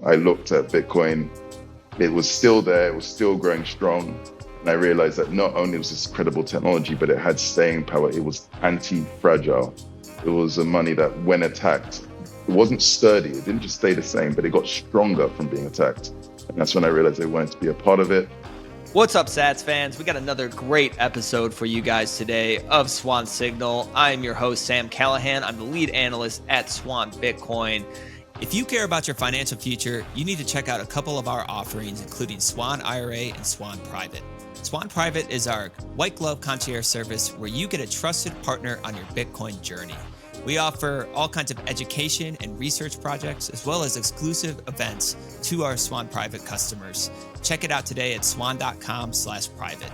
I looked at Bitcoin. It was still there. It was still growing strong. And I realized that not only was this credible technology, but it had staying power. It was anti-fragile. It was a money that when attacked, it wasn't sturdy. It didn't just stay the same, but it got stronger from being attacked. And that's when I realized I wanted to be a part of it. What's up, Sats fans? We got another great episode for you guys today of Swan Signal. I'm your host, Sam Callahan. I'm the lead analyst at Swan Bitcoin. If you care about your financial future, you need to check out a couple of our offerings, including Swan IRA and Swan Private. Swan Private is our white glove concierge service where you get a trusted partner on your Bitcoin journey. We offer all kinds of education and research projects, as well as exclusive events to our Swan Private customers. Check it out today at swan.com/private.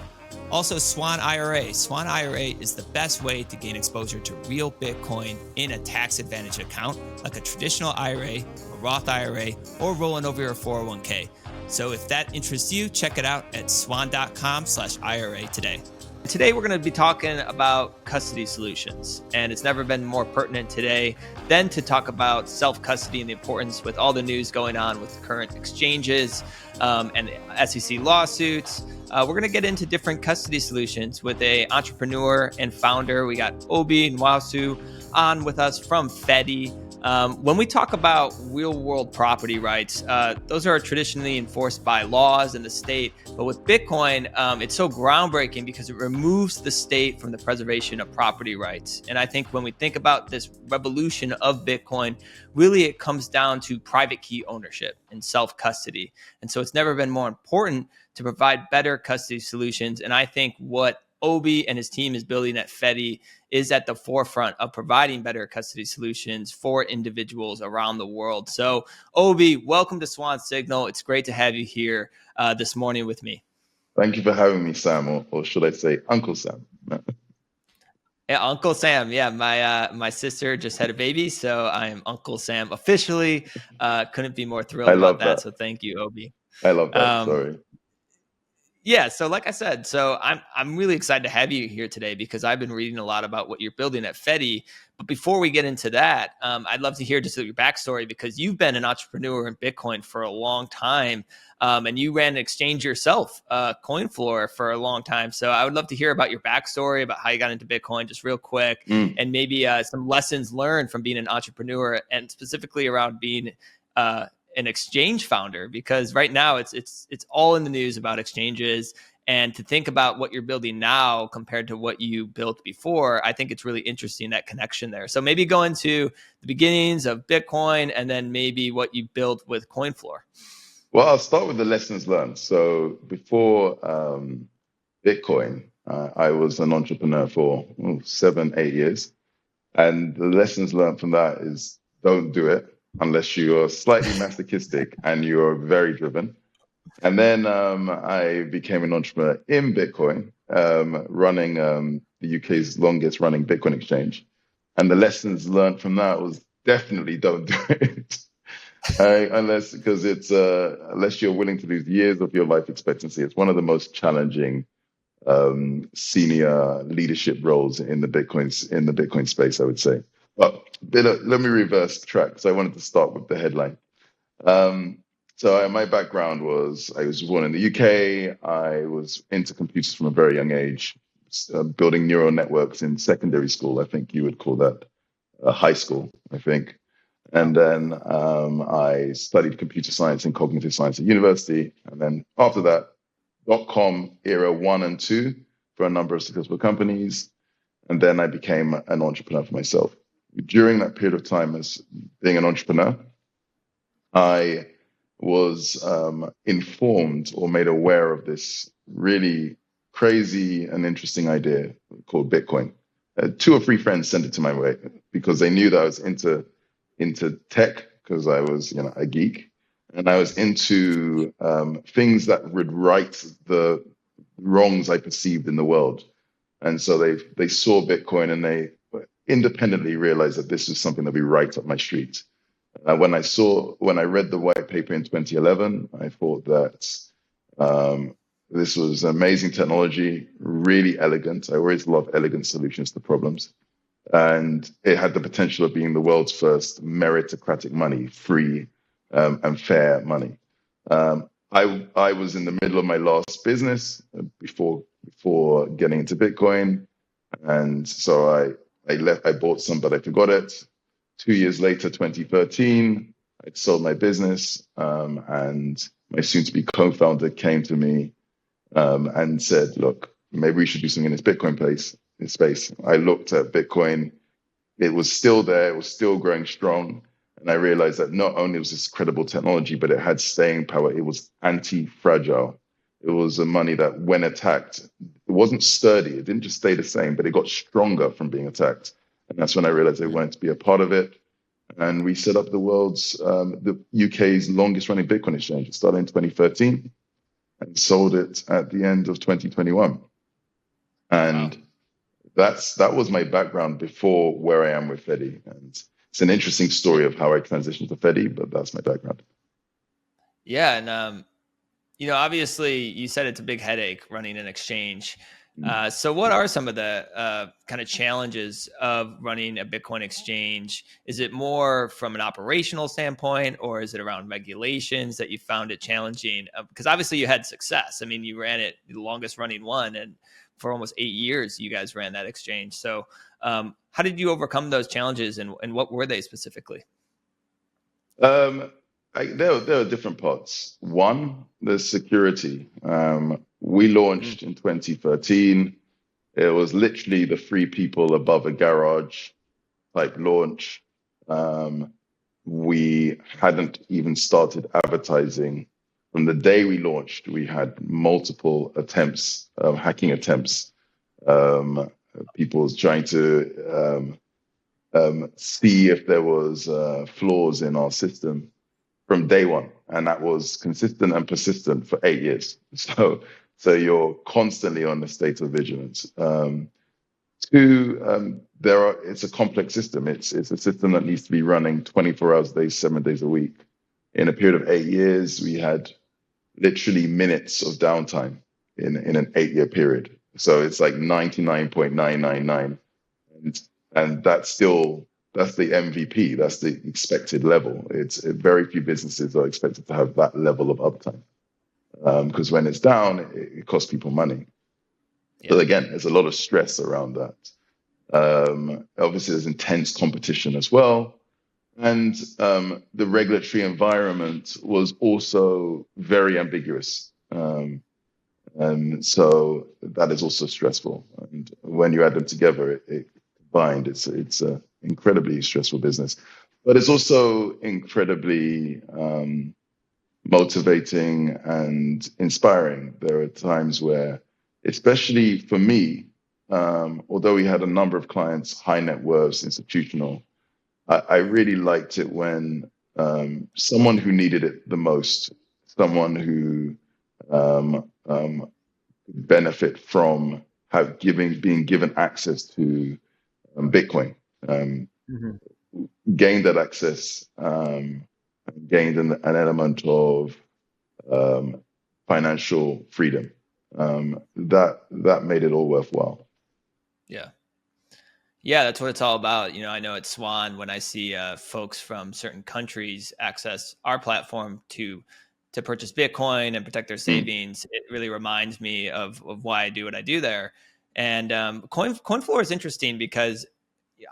Also, Swan IRA. Swan IRA is the best way to gain exposure to real Bitcoin in a tax-advantaged account, like a traditional IRA, a Roth IRA, or rolling over your 401k. So if that interests you, check it out at swan.com/IRA today. Today, we're going to be talking about custody solutions, and it's never been more pertinent today than to talk about self-custody and the importance with all the news going on with current exchanges and SEC lawsuits. We're going to get into different custody solutions with an entrepreneur and founder. We got Obi Nwosu on with us from Fedi. When we talk about real-world property rights, those are traditionally enforced by laws in the state. But with Bitcoin, it's so groundbreaking because it removes the state from the preservation of property rights. And I think when we think about this revolution of Bitcoin, really it comes down to private key ownership and self-custody. And so it's never been more important to provide better custody solutions. And I think what Obi and his team is building at Fedi is at the forefront of providing better custody solutions for individuals around the world. So, Obi, welcome to Swan Signal. It's great to have you here this morning with me. Thank you for having me, Sam, or should I say Uncle Sam? Yeah, Uncle Sam. Yeah, my sister just had a baby, so I am Uncle Sam officially. Couldn't be more thrilled about that. So thank you, Obi. I love that. Sorry. Yeah, so like I said, so I'm really excited to have you here today because I've been reading a lot about what you're building at Fedi. But before we get into that, I'd love to hear just your backstory because you've been an entrepreneur in Bitcoin for a long time, and you ran an exchange yourself, CoinFloor, for a long time. So I would love to hear about your backstory, about how you got into Bitcoin, just real quick, and maybe some lessons learned from being an entrepreneur, and specifically around being an exchange founder, because right now it's all in the news about exchanges, and to think about what you're building now compared to what you built before, I think it's really interesting, that connection there. So maybe go into the beginnings of Bitcoin and then maybe what you built with CoinFloor. Well, I'll start with the lessons learned. So before Bitcoin, I was an entrepreneur for 7-8 years, and the lessons learned from that is don't do it unless you're slightly masochistic and you're very driven. And then I became an entrepreneur in Bitcoin, running the UK's longest running Bitcoin exchange. And the lessons learned from that was definitely don't do it. Unless you're willing to lose years of your life expectancy. It's one of the most challenging senior leadership roles in the Bitcoin space, I would say. But let me reverse track because I wanted to start with the headline. So my background was I was born in the UK. I was into computers from a very young age, building neural networks in secondary school. I think you would call that high school, I think. And then I studied computer science and cognitive science at university. And then after that, .com era 1 and 2 for a number of successful companies. And then I became an entrepreneur for myself. During that period of time as being an entrepreneur, I was informed or made aware of this really crazy and interesting idea called Bitcoin. 2 or 3 friends sent it to my way because they knew that I was into tech because I was a geek, and I was into things that would right the wrongs I perceived in the world. And so they saw Bitcoin and they independently realized that this is something that would be right up my street. When I read the white paper in 2011, I thought that this was amazing technology, really elegant. I always love elegant solutions to problems. And it had the potential of being the world's first meritocratic money, free and fair money. I was in the middle of my last business before getting into Bitcoin, and so I bought some, but I forgot it. 2 years later, 2013, I sold my business, and my soon-to-be co-founder came to me and said, "Look, maybe we should do something in this Bitcoin space." I looked at Bitcoin; it was still there, it was still growing strong, and I realized that not only was this credible technology, but it had staying power. It was anti-fragile. It was a money that, when attacked, it wasn't sturdy. It didn't just stay the same, but it got stronger from being attacked. And that's when I realized I wanted to be a part of it. And we set up the UK's longest running Bitcoin exchange. It started in 2013 and sold it at the end of 2021. And wow. That was my background before where I am with Fedi. And it's an interesting story of how I transitioned to Fedi, but that's my background. Yeah. And, obviously you said it's a big headache running an exchange. So what are some of the kind of challenges of running a Bitcoin exchange? Is it more from an operational standpoint, or is it around regulations that you found it challenging? Because obviously you had success. I mean, you ran it, the longest running one, and for almost 8 years, you guys ran that exchange. So how did you overcome those challenges, and what were they specifically? There are different parts. One, the security. We launched in 2013. It was literally the 3 people above a garage type launch. We hadn't even started advertising. From the day we launched, we had multiple attempts, hacking attempts. People trying to see if there was flaws in our system from day one, and that was consistent and persistent for 8 years. So you're constantly on the state of vigilance. Two, it's a complex system. It's a system that needs to be running 24 hours a day, 7 days a week. In a period of 8 years, we had literally minutes of downtime in an 8-year period. So it's like 99.999, and that's the MVP. That's the expected level. It's very few businesses are expected to have that level of uptime, because when it's down, it costs people money. Yeah. So again, there's a lot of stress around that. Obviously, there's intense competition as well. And the regulatory environment was also very ambiguous. And so that is also stressful. And when you add them together, it combined, it's an incredibly stressful business. But it's also incredibly motivating and inspiring. There are times where, especially for me, although we had a number of clients, high net worths, institutional, I really liked it when someone who needed it the most, someone who benefit from being given access to Bitcoin, gained that access, gained an element of financial freedom. That made it all worthwhile. Yeah, that's what it's all about. I know at Swan, when I see folks from certain countries access our platform to purchase Bitcoin and protect their savings, it really reminds me of why I do what I do there. And CoinFloor is interesting because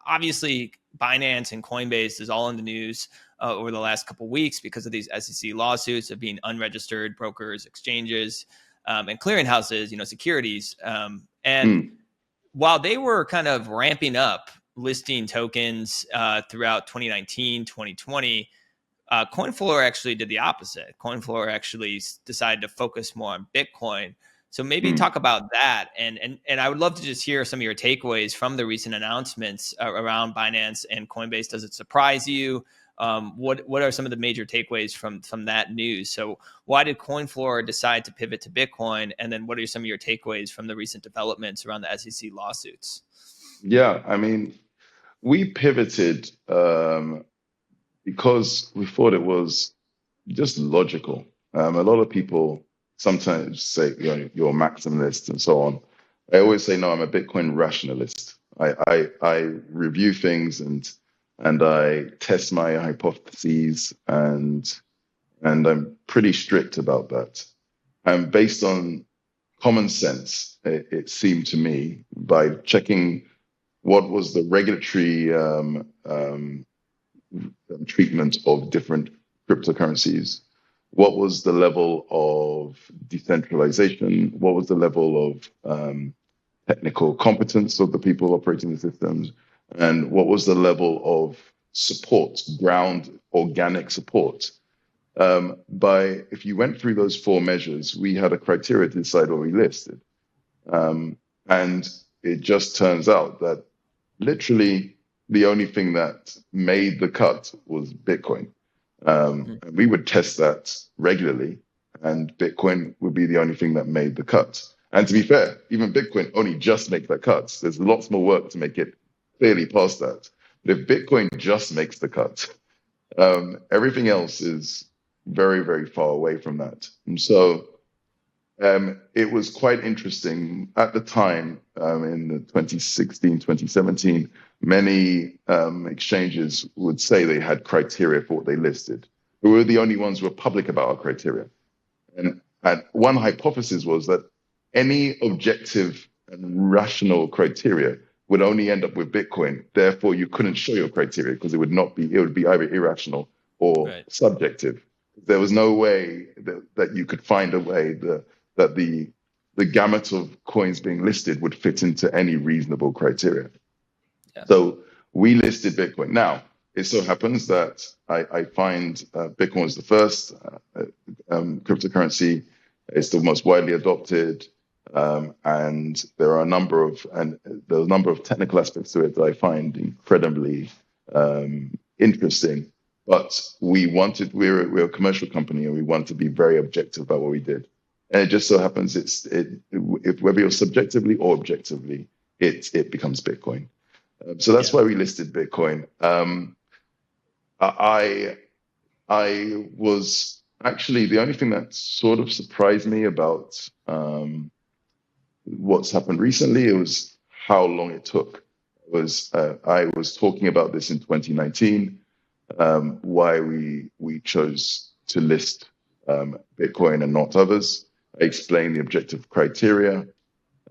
obviously Binance and Coinbase is all in the news over the last couple of weeks because of these SEC lawsuits of being unregistered brokers, exchanges, and clearinghouses, securities. While they were kind of ramping up listing tokens throughout 2019, 2020, CoinFloor actually did the opposite. CoinFloor actually decided to focus more on Bitcoin. So maybe talk about that. And I would love to just hear some of your takeaways from the recent announcements around Binance and Coinbase. Does it surprise you? What are some of the major takeaways from that news? So why did CoinFloor decide to pivot to Bitcoin? And then what are some of your takeaways from the recent developments around the SEC lawsuits? Yeah, I mean, we pivoted because we thought it was just logical. A lot of people sometimes say, you're a maximalist and so on. I always say, no, I'm a Bitcoin rationalist. I review things and I test my hypotheses, and and I'm pretty strict about that. And based on common sense, it seemed to me, by checking what was the regulatory treatment of different cryptocurrencies, what was the level of decentralization, what was the level of technical competence of the people operating the systems, and what was the level of support, ground organic support. If you went through those four measures, we had a criteria to decide what we listed. And it just turns out that literally the only thing that made the cut was Bitcoin. And we would test that regularly, and Bitcoin would be the only thing that made the cut. And to be fair, even Bitcoin only just makes that cut. There's lots more work to make it clearly past that. But if Bitcoin just makes the cut, everything else is very, very far away from that. And so it was quite interesting at the time, in the 2016, 2017, many exchanges would say they had criteria for what they listed. We were the only ones who were public about our criteria. And one hypothesis was that any objective and rational criteria would only end up with Bitcoin. Therefore, you couldn't show your criteria because it would be either irrational or subjective. There was no way that you could find a way that the gamut of coins being listed would fit into any reasonable criteria. Yeah. So we listed Bitcoin. Now, it so happens that I find Bitcoin was the first cryptocurrency. It's the most widely adopted, and there are a number of technical aspects to it that I find incredibly interesting. But we're a commercial company, and we want to be very objective about what we did. And it just so happens if whether you're subjectively or objectively, it becomes Bitcoin. So that's why we listed Bitcoin. I was actually, the only thing that sort of surprised me about what's happened recently, it was how long it took. I was talking about this in 2019, why we chose to list Bitcoin and not others. I explained the objective criteria,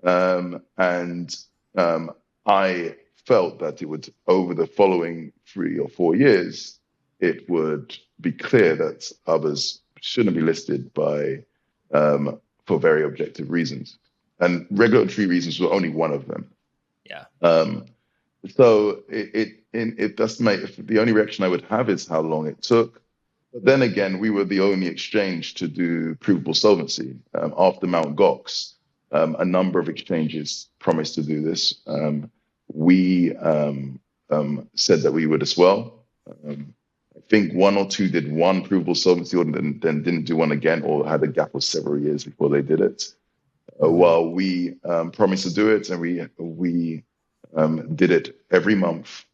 and I felt that it would, over the following 3 or 4 years, it would be clear that others shouldn't be listed for very objective reasons. And regulatory reasons were only one of them. Yeah. So the only reaction I would have is how long it took. But then again, we were the only exchange to do provable solvency. After Mt. Gox, a number of exchanges promised to do this. We said that we would as well. I think 1 or 2 did one provable solvency audit and then didn't do one again, or had a gap of several years before they did it. While we promised to do it, and we did it every month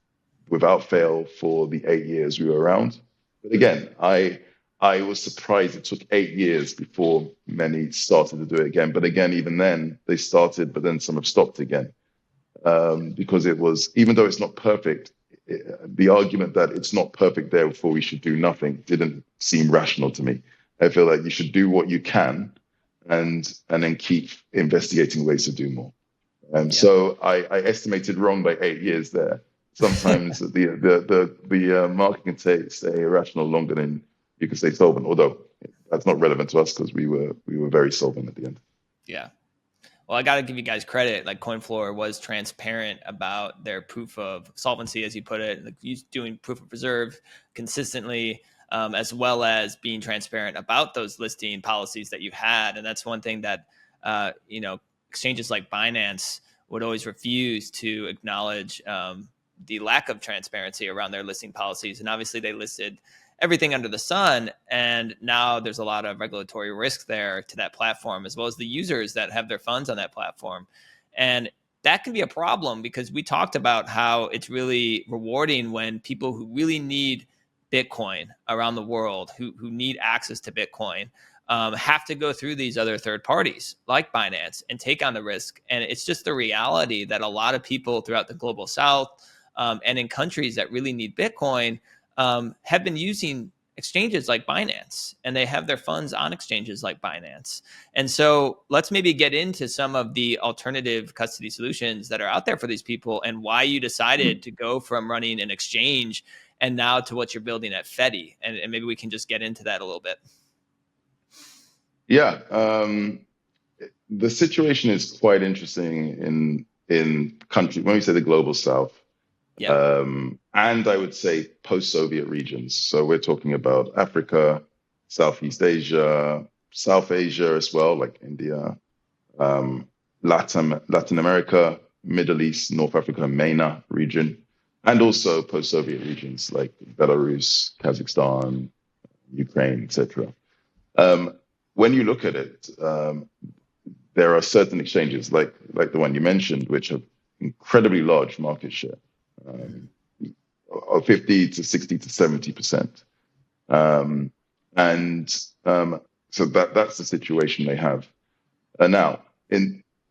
without fail for the 8 years we were around. But again, I was surprised it took 8 years before many started to do it again. But again, even then they started, but then some have stopped again. Because it was, even though it's not perfect, the argument that it's not perfect, therefore we should do nothing, didn't seem rational to me. I feel like you should do what you can and then keep investigating ways to do more. So I estimated wrong by 8 years there. Sometimes the market can stay irrational longer than you can stay solvent, although that's not relevant to us because we were very solvent at the end. Yeah. Well, I got to give you guys credit. Like CoinFloor was transparent about their proof of solvency, as you put it, like doing proof of reserve consistently, as well as being transparent about those listing policies that you had. And that's one thing that, exchanges like Binance would always refuse to acknowledge the lack of transparency around their listing policies. And obviously they listed everything under the sun. And now there's a lot of regulatory risk there to that platform, as well as the users that have their funds on that platform. And that can be a problem because we talked about how it's really rewarding when people who really need Bitcoin around the world, who need access to Bitcoin, have to go through these other third parties like Binance and take on the risk. And it's just the reality that a lot of people throughout the global South and in countries that really need Bitcoin have been using exchanges like Binance, and they have their funds on exchanges like Binance. And so let's maybe get into some of the alternative custody solutions that are out there for these people and why you decided to go from running an exchange and now to what you're building at Fedi. And maybe we can just get into that a little bit. Yeah. The situation is quite interesting in countries, when we say the global south, and I would say post-Soviet regions. So we're talking about Africa, Southeast Asia, South Asia as well, like India, Latin America, Middle East, North Africa, MENA region, and also post-Soviet regions like Belarus, Kazakhstan, Ukraine, etc. When you look at it, there are certain exchanges like the one you mentioned, which have incredibly large market share, of 50 to 60 to 70%. So that's the situation they have. Now,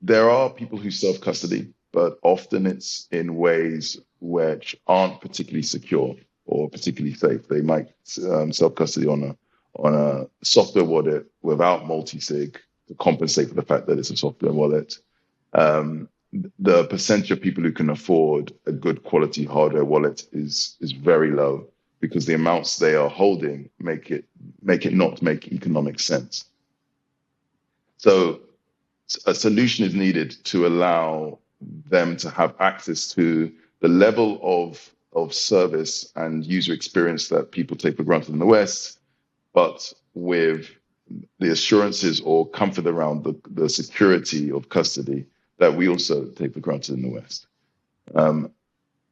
there are people who self-custody, but often it's in ways which aren't particularly secure or particularly safe. They might self-custody on a software wallet without multi-sig to compensate for the fact that it's a software wallet. The percentage of people who can afford a good quality hardware wallet is very low, because the amounts they are holding make it not make economic sense. So a solution is needed to allow them to have access to the level of service and user experience that people take for granted in the West, but with the assurances or comfort around the security of custody that we also take for granted in the West.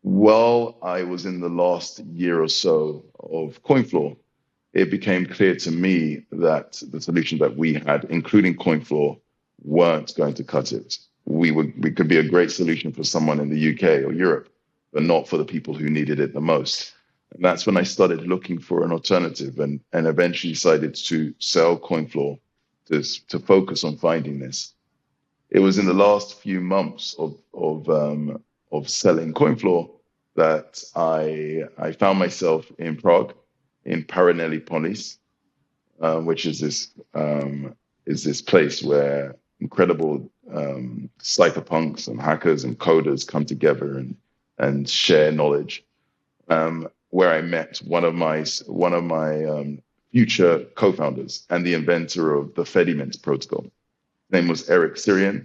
While I was in the last year or so of CoinFloor, it became clear to me that the solution that we had, including CoinFloor, weren't going to cut it. We could be a great solution for someone in the UK or Europe, but not for the people who needed it the most. And that's when I started looking for an alternative, and eventually decided to sell CoinFloor to focus on finding this. It was in the last few months of selling CoinFloor that I found myself in Prague, in Paranelli-Polis, which is this place where incredible cypherpunks and hackers and coders come together and share knowledge. Where I met one of my future co-founders and the inventor of the Fediment protocol. His name was Eric Syrian.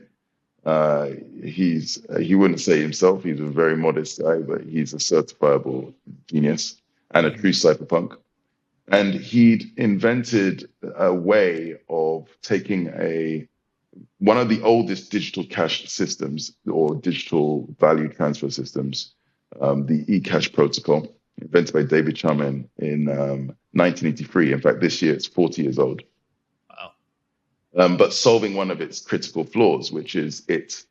He wouldn't say himself, he's a very modest guy, but he's a certifiable genius and a true cypherpunk. And he'd invented a way of taking one of the oldest digital cash systems or digital value transfer systems, the eCash protocol, invented by David Chaum in 1983. In fact, this year it's 40 years old. But solving one of its critical flaws, which is it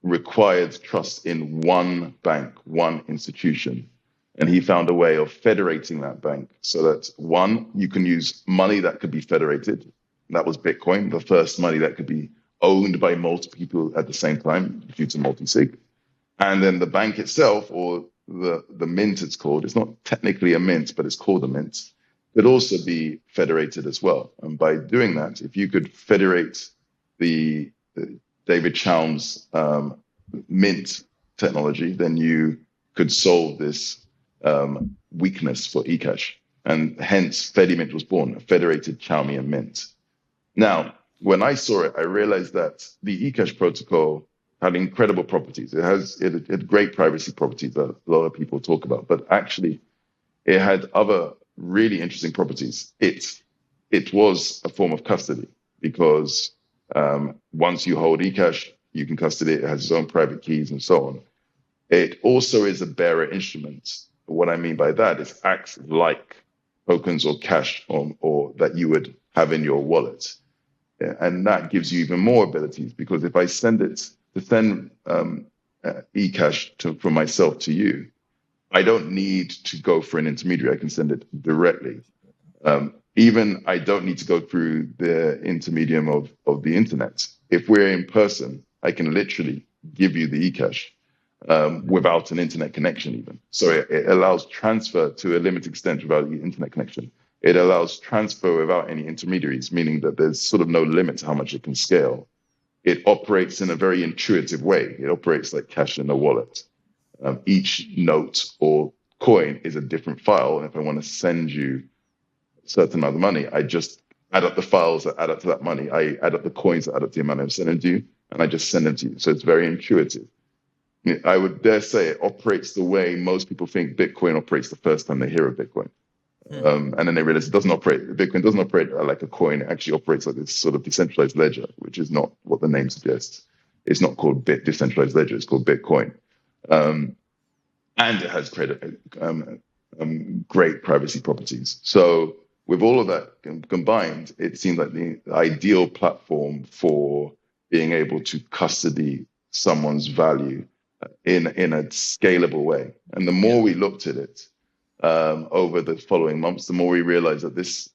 required trust in one bank, one institution. And he found a way of federating that bank so that, one, you can use money that could be federated. That was Bitcoin, the first money that could be owned by multiple people at the same time due to multi-sig. And then the bank itself, or the mint it's called, it's not technically a mint, but it's called a mint, could also be federated as well. And by doing that, if you could federate the David Chaum's mint technology, then you could solve this weakness for eCash. And hence Fediment was born, a federated Chaumian mint. Now, when I saw it, I realized that the eCash protocol had incredible properties. It had great privacy properties that a lot of people talk about, but actually it had other really interesting properties. It was a form of custody, because once you hold eCash, you can custody it. It has its own private keys and so on. It also is a bearer instrument. What I mean by that is acts like tokens or cash or that you would have in your wallet. And that gives you even more abilities, because if I send eCash from myself to you, I don't need to go for an intermediary. I can send it directly. Even I don't need to go through the intermedium of the internet. If we're in person, I can literally give you the eCash without an internet connection even. So it allows transfer to a limited extent without the internet connection. It allows transfer without any intermediaries, meaning that there's sort of no limit to how much it can scale. It operates in a very intuitive way. It operates like cash in a wallet. Each note or coin is a different file. And if I want to send you a certain amount of money, I just add up the files that add up to that money. I add up the coins that add up to the amount I'm sending to you, and I just send them to you. So it's very intuitive. I would dare say it operates the way most people think Bitcoin operates the first time they hear of Bitcoin. And then they realize it doesn't operate. Bitcoin doesn't operate like a coin. It actually operates like this sort of decentralized ledger, which is not what the name suggests. It's not called decentralized ledger. It's called Bitcoin. And it has great privacy properties. So with all of that combined, it seemed like the ideal platform for being able to custody someone's value in a scalable way. And the more we looked at it over the following months, the more we realized that this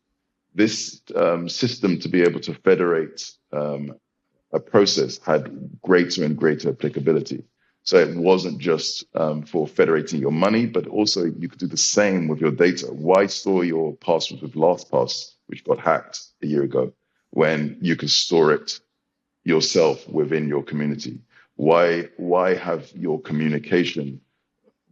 system to be able to federate a process had greater and greater applicability. So it wasn't just for federating your money, but also you could do the same with your data. Why store your passwords with LastPass, which got hacked a year ago, when you could store it yourself within your community? Why have your communication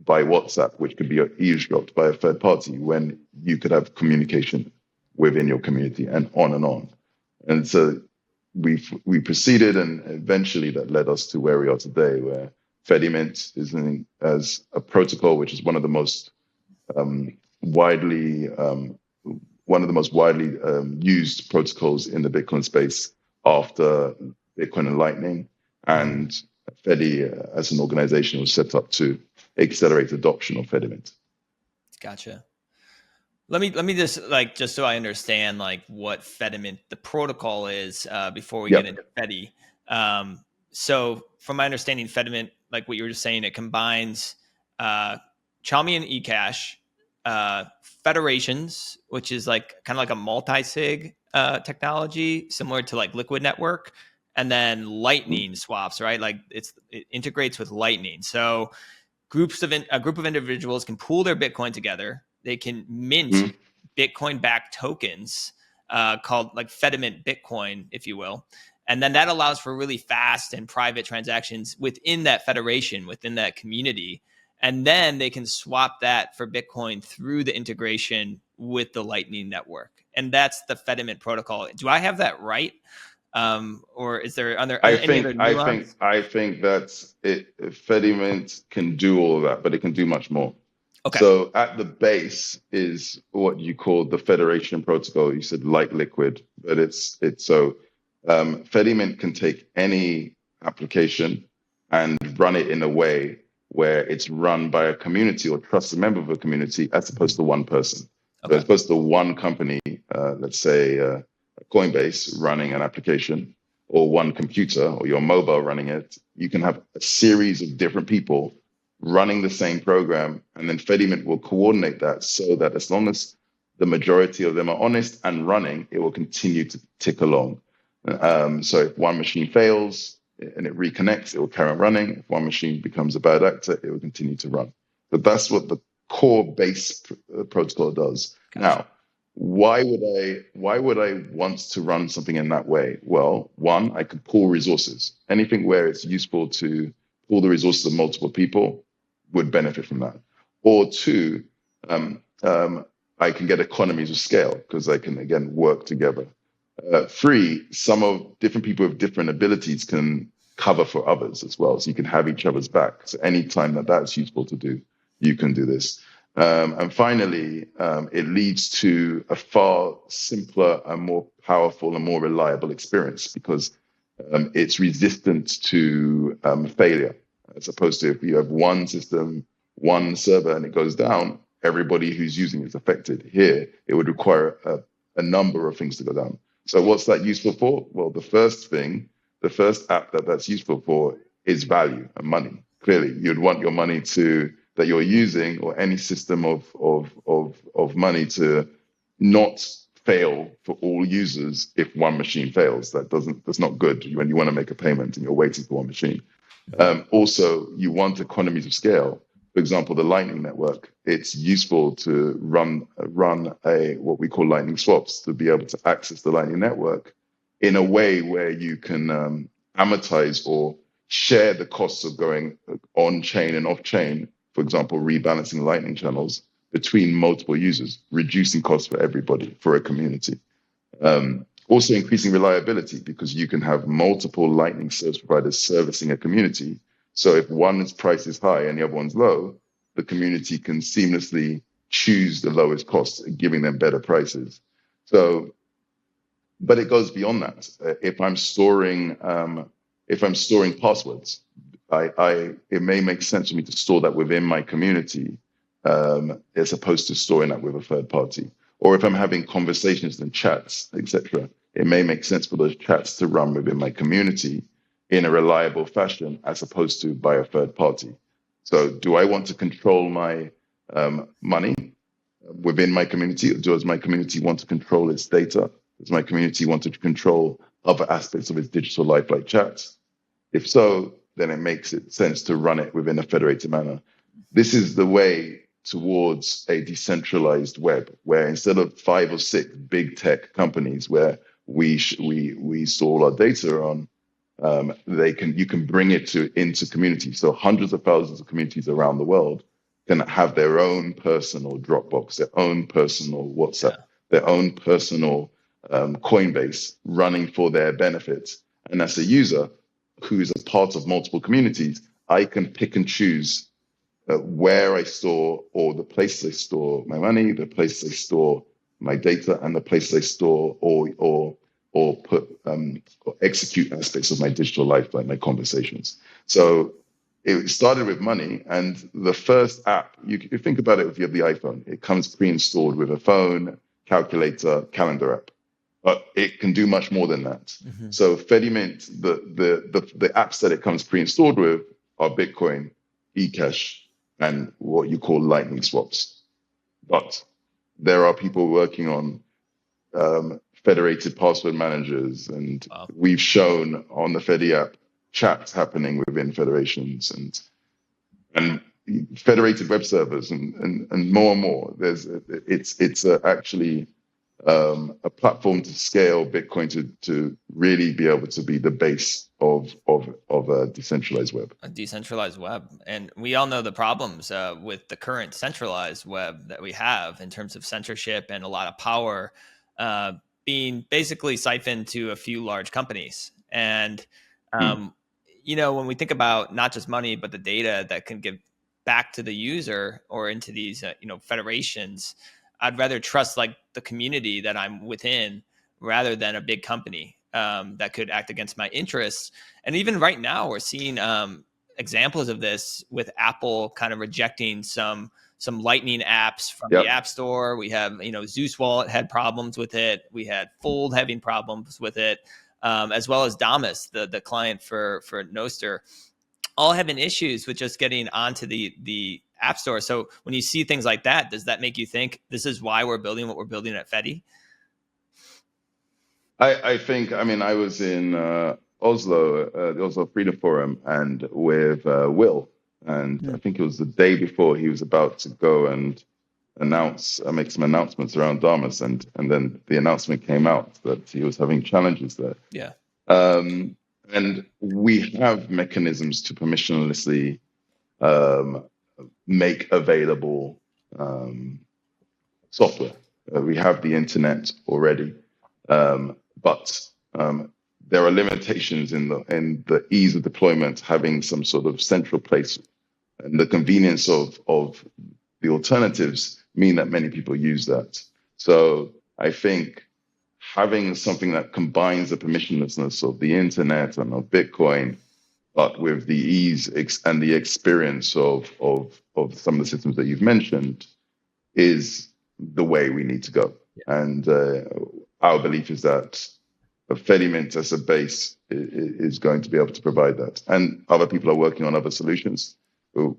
by WhatsApp, which could be eavesdropped by a third party, when you could have communication within your community, and on and on? And so we proceeded, and eventually that led us to where we are today, where Fediment is as a protocol, which is one of the most widely used protocols in the Bitcoin space after Bitcoin and Lightning. And Fedi, as an organization, was set up to accelerate adoption of Fediment. Gotcha. Let me just so I understand what Fediment, the protocol is, before we get into Fedi. So from my understanding, Fediment, like what you were just saying, it combines Chaumian and eCash, federations, which is kind of like a multi-sig technology, similar to Liquid Network, and then Lightning swaps, right? It integrates with Lightning. So a group of individuals can pool their Bitcoin together. They can mint Bitcoin-backed tokens called Fediment Bitcoin, if you will. And then that allows for really fast and private transactions within that federation, within that community. And then they can swap that for Bitcoin through the integration with the Lightning Network. And that's the Fediment protocol. Do I have that right? Or is there any other nuance? I think that's it. Fediment can do all of that, but it can do much more. Okay. So at the base is what you call the federation protocol. You said like Liquid, but it's so Fediment can take any application and run it in a way where it's run by a community or trusted member of a community, as opposed to one person. Okay. So as opposed to one company, let's say Coinbase running an application, or one computer or your mobile running it, you can have a series of different people running the same program, and then Fediment will coordinate that so that as long as the majority of them are honest and running, it will continue to tick along. So if one machine fails and it reconnects, it will carry on running. If one machine becomes a bad actor, it will continue to run. But that's what the core base protocol does. Gotcha. Now, why would I want to run something in that way? Well, one, I could pool resources. Anything where it's useful to pool the resources of multiple people would benefit from that. Or two, I can get economies of scale because I can, again, work together. Three, different people with different abilities can cover for others as well. So you can have each other's back. So anytime that's useful to do, you can do this. And finally, it leads to a far simpler and more powerful and more reliable experience because it's resistant to failure, as opposed to if you have one system, one server, and it goes down, everybody who's using it is affected. Here, it would require a number of things to go down. So what's that useful for? Well, the first app that's useful for is value and money. Clearly, you'd want your money that you're using, or any system of money, to not fail for all users if one machine fails. That's not good when you want to make a payment and you're waiting for one machine. Also, you want economies of scale. For example, the Lightning Network, it's useful to run a what we call Lightning swaps to be able to access the Lightning Network in a way where you can amortize or share the costs of going on chain and off chain. For example, rebalancing Lightning channels between multiple users, reducing costs for everybody, for a community. Also increasing reliability, because you can have multiple Lightning service providers servicing a community. So if one's price is high and the other one's low, the community can seamlessly choose the lowest cost, giving them better prices. So, but it goes beyond that. If I'm storing passwords, it may make sense for me to store that within my community, as opposed to storing that with a third party. Or if I'm having conversations and chats, etc., it may make sense for those chats to run within my community in a reliable fashion, as opposed to by a third party. So do I want to control my money within my community? Or does my community want to control its data? Does my community want to control other aspects of its digital life, like chats? If so, then it makes sense to run it within a federated manner. This is the way towards a decentralized web, where instead of 5 or 6 big tech companies where we store our data on, you can bring it into communities. So hundreds of thousands of communities around the world can have their own personal Dropbox, their own personal WhatsApp, their own personal Coinbase running for their benefit. And as a user who is a part of multiple communities, I can pick and choose where I store, or the places I store my money, the places I store my data, and the places I store or put or execute aspects of my digital life, like my conversations. So it started with money, and the first app, you think about it, if you have the iPhone, it comes pre-installed with a phone, calculator, calendar app. But it can do much more than that. Mm-hmm. So Fediment, the apps that it comes pre-installed with are Bitcoin, eCash, and what you call Lightning swaps. But there are people working on federated password managers, and we've shown on the Fedi-App chats happening within federations and federated web servers and more and more. It's actually a platform to scale Bitcoin to really be able to be the base of a decentralized web. A decentralized web. And we all know the problems with the current centralized web that we have in terms of censorship and a lot of power being basically siphoned to a few large companies. And, when we think about not just money, but the data that can give back to the user or into these, federations, I'd rather trust like the community that I'm within rather than a big company that could act against my interests. And even right now, we're seeing examples of this with Apple kind of rejecting some Lightning apps from the App Store. We have, Zeus Wallet had problems with it. We had Fold having problems with it, as well as Damus, the client for Nostr, all having issues with just getting onto the App Store. So when you see things like that, does that make you think this is why we're building what we're building at Fedi? I think, I was in Oslo, the Oslo Freedom Forum, and with Will, and I think it was the day before he was about to go and make some announcements around Damus, and then the announcement came out that he was having challenges there. Yeah. And we have mechanisms to permissionlessly make available software. We have the internet already, but there are limitations in the ease of deployment, having some sort of central place, and the convenience of the alternatives mean that many people use that. So I think having something that combines the permissionlessness of the internet and of Bitcoin, but with the ease and the experience of some of the systems that you've mentioned, is the way we need to go. And our belief is that a Fediment as a base is going to be able to provide that. And other people are working on other solutions.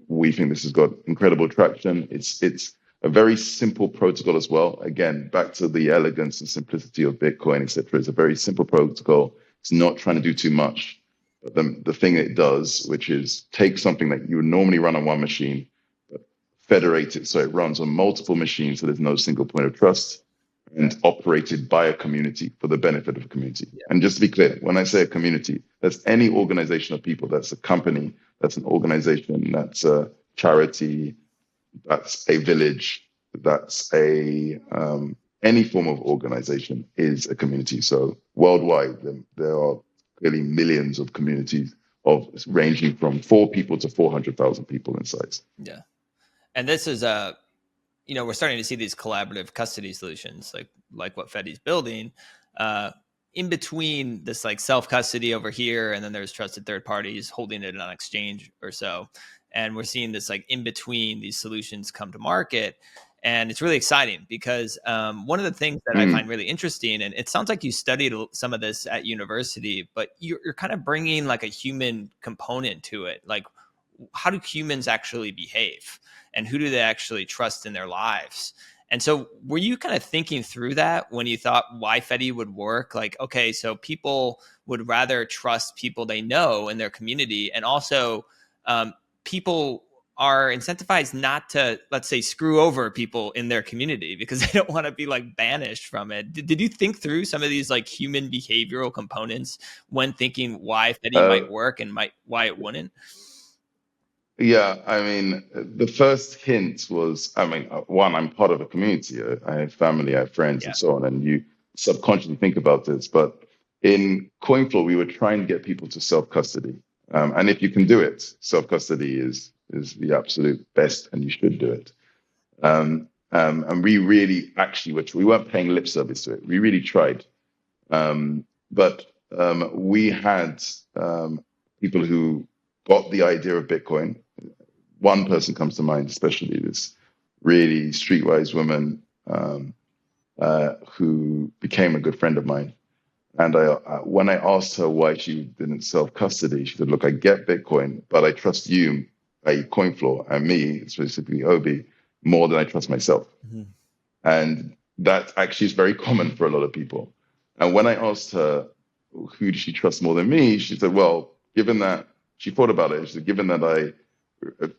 We think this has got incredible traction. It's a very simple protocol as well. Again, back to the elegance and simplicity of Bitcoin, etc. It's a very simple protocol. It's not trying to do too much. But the thing it does, which is take something that you would normally run on one machine, federated, so it runs on multiple machines, so there's no single point of trust, and operated by a community for the benefit of a community. Yeah. And just to be clear, when I say a community, that's any organization of people. That's a company, that's an organization, that's a charity, that's a village, that's a any form of organization is a community. So worldwide, there are clearly millions of communities of ranging from 4 people to 400,000 people in size. Yeah. And this is we're starting to see these collaborative custody solutions like what Fedi's building in between this like self-custody over here, and then there's trusted third parties holding it on exchange or so. And we're seeing this like in between these solutions come to market. And it's really exciting because one of the things that I find really interesting, and it sounds like you studied some of this at university, but you're kind of bringing like a human component to it. Like, how do humans actually behave, and who do they actually trust in their lives? And so were you kind of thinking through that when you thought why Fedi would work? Like, okay, so people would rather trust people they know in their community, and also people are incentivized not to, let's say, screw over people in their community because they don't want to be like banished from it. Did you think through some of these like human behavioral components when thinking why Fedi might work and why it wouldn't? Yeah, I mean, the first hint was, I mean, one, I'm part of a community. I have family, I have friends, and so on, and you subconsciously think about this. But in CoinFlow, we were trying to get people to self-custody. And if you can do it, self-custody is the absolute best, and you should do it. And we really actually, we weren't paying lip service to it. We really tried. But we had people who got the idea of Bitcoin. One person comes to mind, especially this really streetwise woman who became a good friend of mine. And when I asked her why she didn't self-custody, she said, look, I get Bitcoin, but I trust you, i.e. CoinFlow, and me, specifically Obi, more than I trust myself. Mm-hmm. And that actually is very common for a lot of people. And when I asked her, who does she trust more than me? She said, well, given that, she thought about it. She said, given that I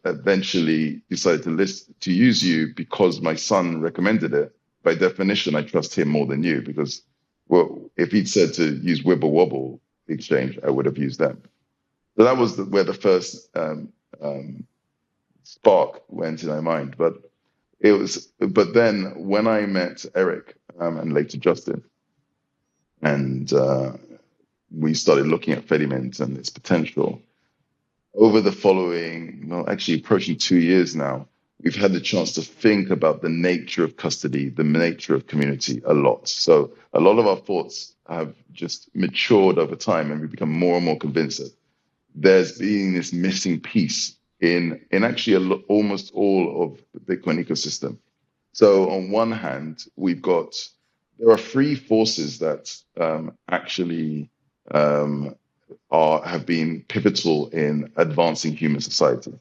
eventually decided to use you because my son recommended it, by definition, I trust him more than you, because if he'd said to use Wibble Wobble exchange, I would have used them. So that was where the first spark went in my mind. But then when I met Eric and later Justin, and we started looking at Fediment and its potential, over the following, actually approaching 2 years now, we've had the chance to think about the nature of custody, the nature of community a lot. So a lot of our thoughts have just matured over time, and we've become more and more convinced that there's been this missing piece in actually almost all of the Bitcoin ecosystem. So on one hand, there are 3 forces that actually have been pivotal in advancing human society.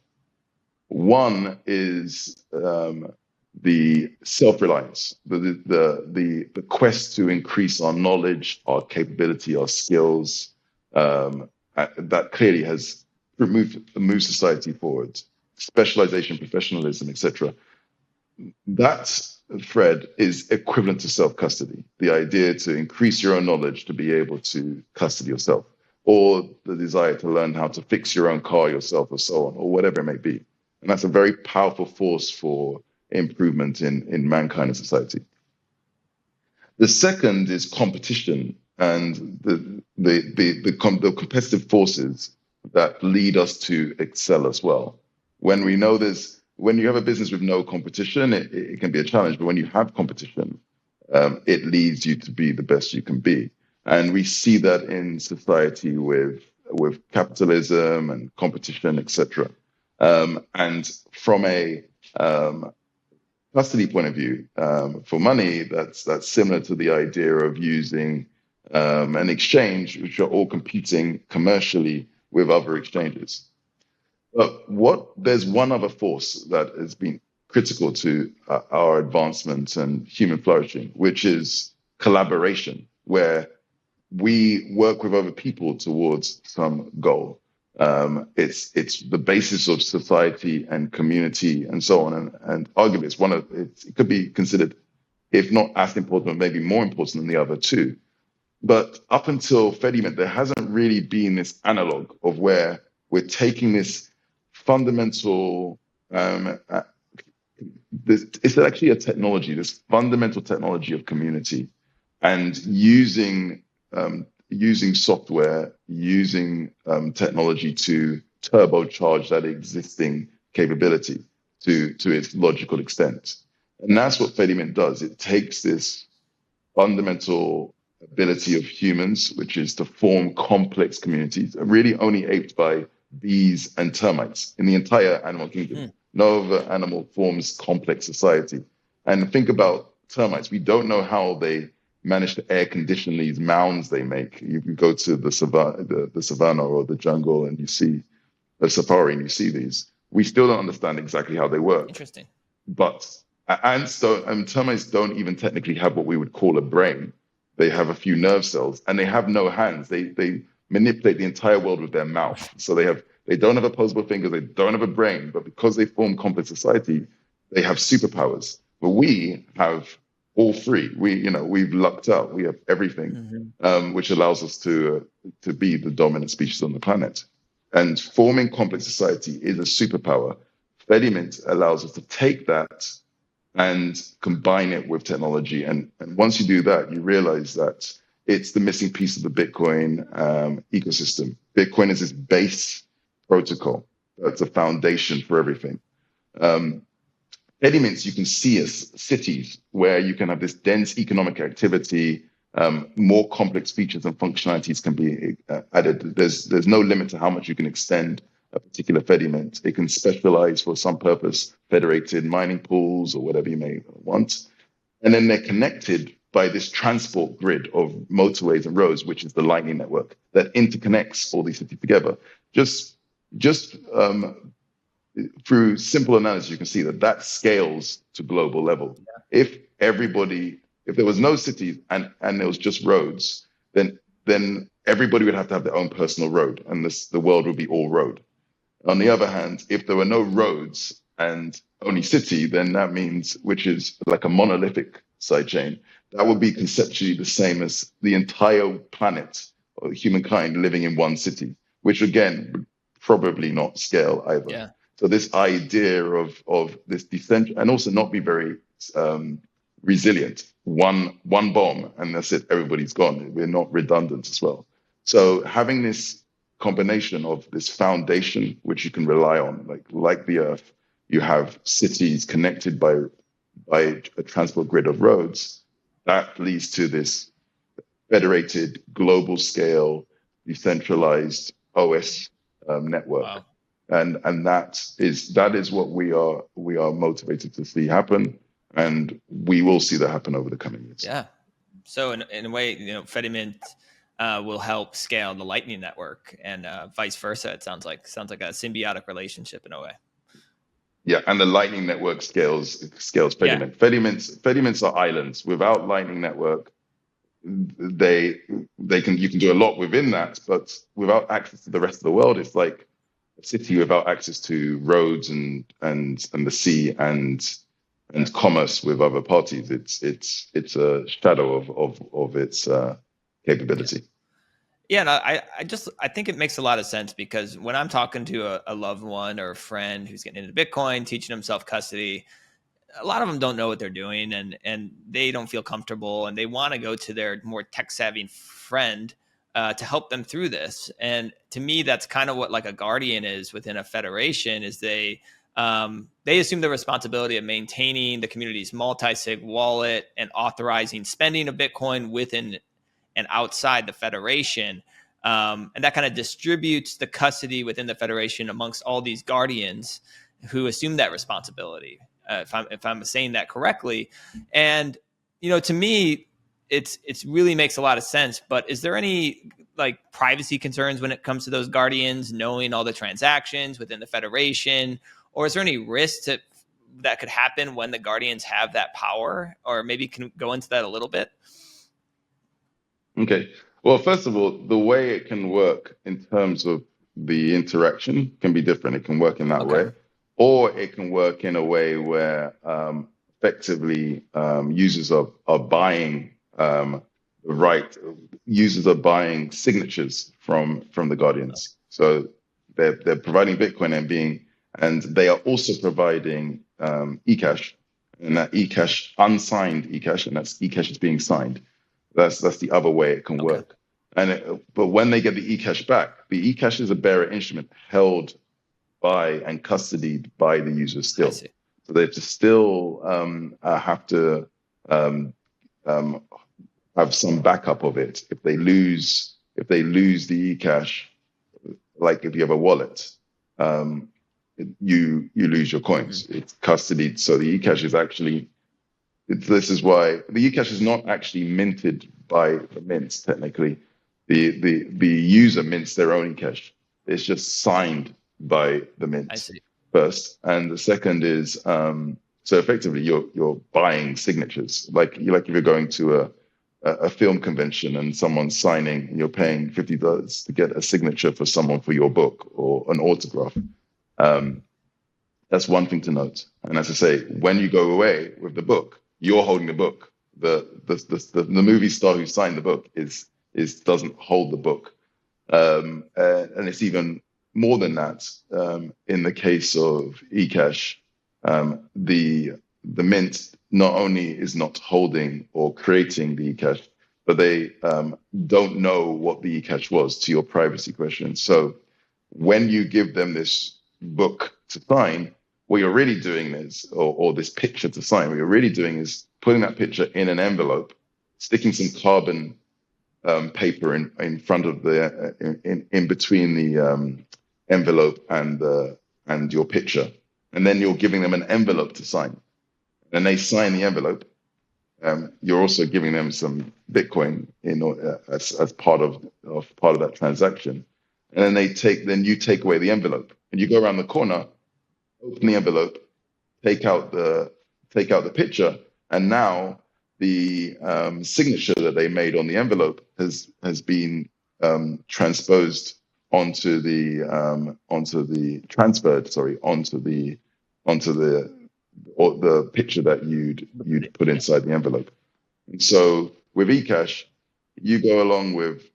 One is the self-reliance, the quest to increase our knowledge, our capability, our skills. That clearly has moved society forward. Specialization, professionalism, etc. That thread is equivalent to self-custody. The idea to increase your own knowledge to be able to custody yourself, or the desire to learn how to fix your own car yourself, or so on, or whatever it may be. And that's a very powerful force for improvement in mankind and society. The second is competition and the competitive forces that lead us to excel as well. When you have a business with no competition, it can be a challenge. But when you have competition, it leads you to be the best you can be. And we see that in society with capitalism and competition, etc. And from a custody point of view, for money, that's similar to the idea of using an exchange, which are all competing commercially with other exchanges. But there's one other force that has been critical to our advancement and human flourishing, which is collaboration, where we work with other people towards some goal. It's the basis of society and community and so on. And arguably, it could be considered, if not as important, maybe more important than the other two. But up until Fediment, there hasn't really been this analog of where we're taking this fundamental, it's actually a technology, this fundamental technology of community, and using software, using technology to turbocharge that existing capability to its logical extent. And that's what Fediment does. It takes this fundamental ability of humans, which is to form complex communities, really only aped by bees and termites in the entire animal kingdom. No other animal forms complex society. And think about termites. We don't know how they manage to air condition these mounds they make. You can go to the savannah or the jungle and you see a safari and you see these. We still don't understand exactly how they work. Interesting. But termites don't even technically have what we would call a brain. They have a few nerve cells and they have no hands. They manipulate the entire world with their mouth. So they don't have opposable fingers, they don't have a brain, but because they form complex society, they have superpowers. But we have all three. We've lucked out. We have everything, which allows us to be the dominant species on the planet. And forming complex society is a superpower. Fediment allows us to take that and combine it with technology. And once you do that, you realize that it's the missing piece of the Bitcoin ecosystem. Bitcoin is this base protocol. That's a foundation for everything. Fediments you can see as cities where you can have this dense economic activity, more complex features and functionalities can be added. There's no limit to how much you can extend a particular Fediment. It can specialize for some purpose, federated mining pools or whatever you may want. And then they're connected by this transport grid of motorways and roads, which is the Lightning Network that interconnects all these cities together. Just through simple analysis, you can see that scales to global level. Yeah. If there was no cities and there was just roads, then everybody would have to have their own personal road, and the world would be all road. On the other hand, if there were no roads and only city, then that means, which is like a monolithic sidechain, that would be conceptually the same as the entire planet or humankind living in one city, which again would probably not scale either. Yeah. So this idea of this decentral, and also not be very resilient. One bomb and that's it, everybody's gone. We're not redundant as well. So having this combination of this foundation, which you can rely on, like the Earth, you have cities connected by a transport grid of roads, that leads to this federated, global scale, decentralized OS network. Wow. And that is what we are motivated to see happen, and we will see that happen over the coming years. Yeah. So in a way, Fediment will help scale the Lightning Network, and vice versa. It sounds like a symbiotic relationship in a way. Yeah, and the Lightning Network scales Fediment. Yeah. Fediments are islands. Without Lightning Network, you can do a lot within that, but without access to the rest of the world, it's like a city without access to roads and the sea and commerce with other parties. It's a shadow of its capability. Yeah, and I think it makes a lot of sense, because when I'm talking to a loved one or a friend who's getting into Bitcoin, teaching them self-custody, a lot of them don't know what they're doing, and they don't feel comfortable, and they want to go to their more tech-savvy friend to help them through this. And to me, that's kind of what like a guardian is within a federation, is they assume the responsibility of maintaining the community's multi-sig wallet and authorizing spending of Bitcoin within and outside the federation. And that kind of distributes the custody within the federation amongst all these guardians who assume that responsibility, if I'm saying that correctly. And, to me, it's really makes a lot of sense. But is there any like privacy concerns when it comes to those guardians knowing all the transactions within the federation? Or is there any risk that could happen when the guardians have that power? Or maybe can go into that a little bit? Okay. Well, first of all, the way it can work in terms of the interaction can be different. It can work in that way, or it can work in a way where effectively users are buying users are buying signatures from the guardians. So they're providing Bitcoin and they are also providing eCash, and that eCash, unsigned eCash, and that's eCash is being signed. That's the other way it can work. But when they get the eCash back, the eCash is a bearer instrument held by and custodied by the user still. So they still have to have some backup of it. If they lose the eCash, like if you have a wallet, you lose your coins. It's custodied. So the eCash is actually, this is why the eCash is not actually minted by the mints. Technically, the user mints their own eCash. It's just signed by the mint first, and the second is so effectively you're buying signatures. Like if you're going to a film convention and someone's signing, and you're paying $50 to get a signature for someone for your book or an autograph. That's one thing to note. And as I say, when you go away with the book, you're holding the book. The movie star who signed the book doesn't hold the book, and it's even more than that. In the case of eCash, the mint not only is not holding or creating the eCash, but they don't know what the eCash was, to your privacy question. So when you give them this book to sign, what you're really doing is, or this picture to sign, what you're really doing is putting that picture in an envelope, sticking some carbon paper in front of in between the envelope and your picture, and then you're giving them an envelope to sign. And they sign the envelope. You're also giving them some Bitcoin as part of that transaction. And then you take away the envelope, and you go around the corner, open the envelope, take out the picture, and now the signature that they made on the envelope has been transposed onto the picture that you'd put inside the envelope. And so with eCash, you go along with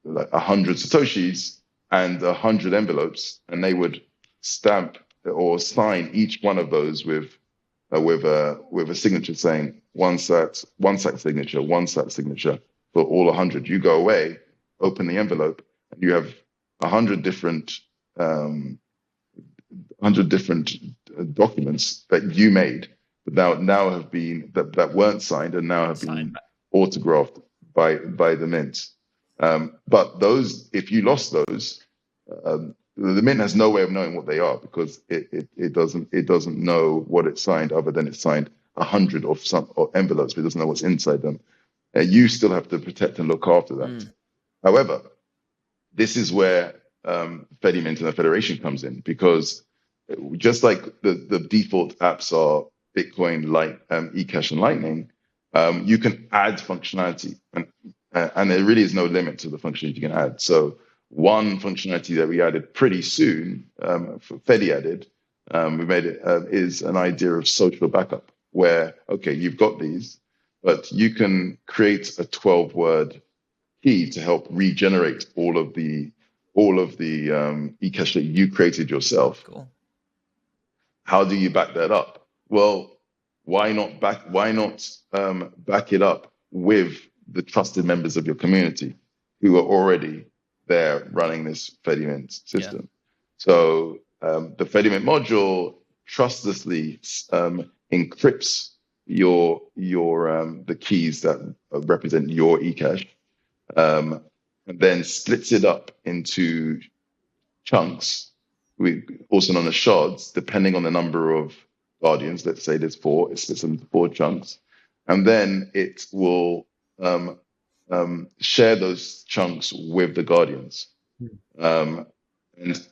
like 100 Satoshis and 100 envelopes, and they would stamp or sign each one of those with a signature saying one sat signature for all 100. You go away, open the envelope, and you have 100 different documents that you made, but now have been that weren't signed and now have been autographed by the mint. But those, if you lost those, the mint has no way of knowing what they are, because it doesn't know what it signed, other than it signed 100 of envelopes, but it doesn't know what's inside them. You still have to protect and look after that. However, this is where Fediment and the Federation comes in, because just like the default apps are Bitcoin, eCash, and Lightning, you can add functionality, and there really is no limit to the functionality you can add. So one functionality that we added pretty soon, Fedi added, we made it, is an idea of social backup, where, okay, you've got these, but you can create a 12-word key to help regenerate all of the eCash that you created yourself. Cool. How do you back that up? Well, why not back it up with the trusted members of your community who are already there running this Fediment system? So the Fediment module trustlessly encrypts the keys that represent your eCash, and then splits it up into chunks, also known as shards, depending on the number of guardians. Let's say there's 4, it splits them into 4 chunks, and then it will share those chunks with the guardians. And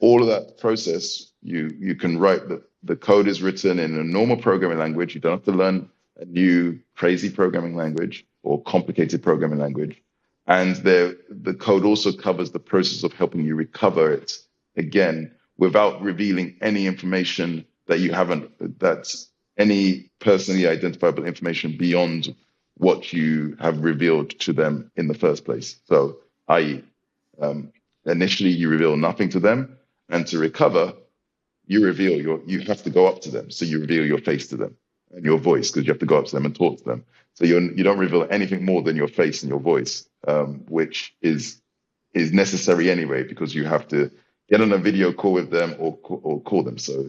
all of that process, you can write the code is written in a normal programming language. You don't have to learn a new crazy programming language or complicated programming language. And the code also covers the process of helping you recover it again without revealing any information that you haven't, that's any personally identifiable information beyond what you have revealed to them in the first place. So, i.e., initially you reveal nothing to them, and to recover, you have to go up to them. So you reveal your face to them and your voice, because you have to go up to them and talk to them. So you don't reveal anything more than your face and your voice, which is necessary anyway, because you have to get on a video call with them or call them. So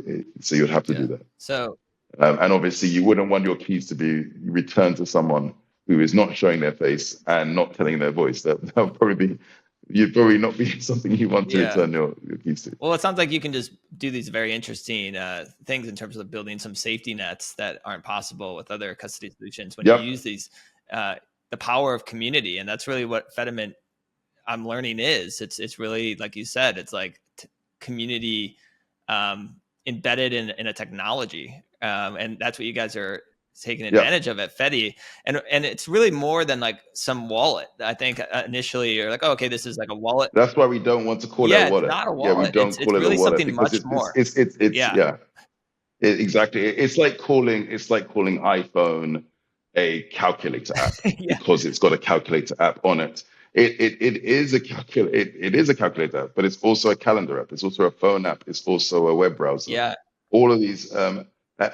you'd have to do that. So, and obviously you wouldn't want your keys to be returned to someone who is not showing their face and not telling their voice. That would probably be, you'd probably not be something you want to return your keys to. Well, it sounds like you can just do these very interesting things in terms of building some safety nets that aren't possible with other custody solutions when you use these, the power of community. And that's really what Fediment, I'm learning, is. It's really, like you said, it's like community embedded in a technology. And that's what you guys are taking advantage of at Fedi. And it's really more than like some wallet. I think initially you're like, oh, okay, this is like a wallet. That's why we don't want to call it a wallet. It's not a wallet. Yeah, we don't call it really a wallet something because much more. Exactly. It's like calling iPhone a calculator app because it's got a calculator app on it. It is a calculator app, but it's also a calendar app. It's also a phone app. It's also a web browser. Yeah. All of these.